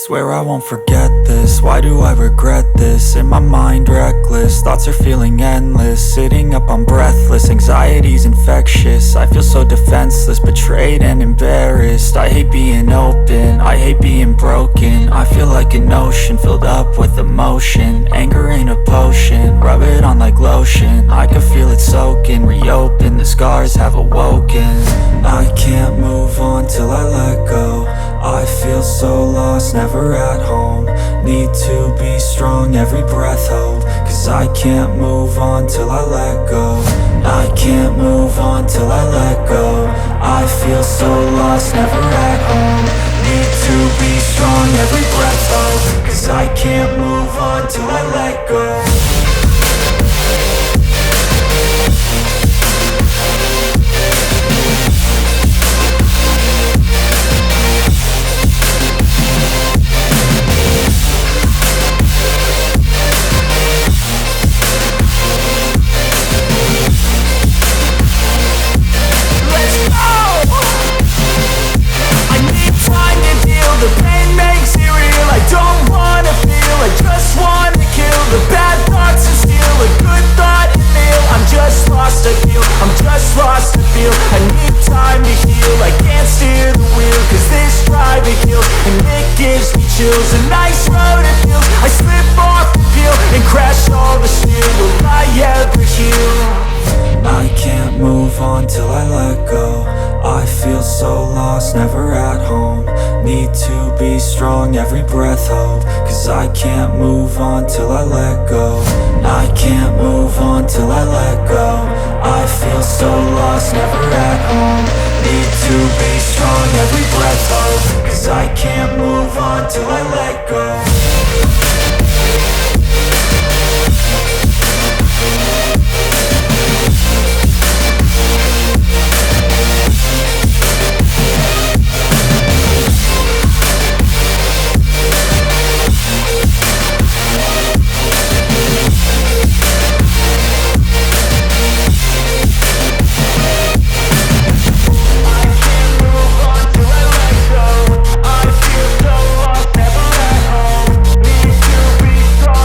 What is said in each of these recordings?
Swear I won't forget this, why do I regret this? In my mind reckless, thoughts are feeling endless. Sitting up, I'm breathless, anxiety's infectious. I feel so defenseless, betrayed and embarrassed. I hate being open, I hate being broken. I feel like an ocean, filled up with emotion. Anger ain't a potion, rub it on like lotion. I can feel it soaking, reopen, the scars have awoken. I can't move on till I let go. I feel so lost, never at home. Need to be strong, every breath hope. Cause I can't move on till I let go. I can't move on till I let go. I feel so lost, never at home. Need to be strong, every breath hope. Cause I can't move on till I let go. The pain makes it real, I don't wanna feel, I just wanna kill the bad thoughts and steal a good thought and kneel. I'm just lost, I feel, I'm just lost, I feel. I need time to heal, I can't steer the wheel. Cause this drive it kills, and it gives me chills. A nice road it feels, I slip off the peel and crash all the steel. Will I ever heal? I can't move on till I let go. I feel so lost, never at home. Need to be strong, every breath hope. Cause I can't move on till I let go. I can't move on till I let go. I feel so lost, never at home. Need to be strong, every breath hope. Cause I can't move on till I let go. I feel so lost, never at home. Need to be strong.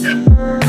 CSS.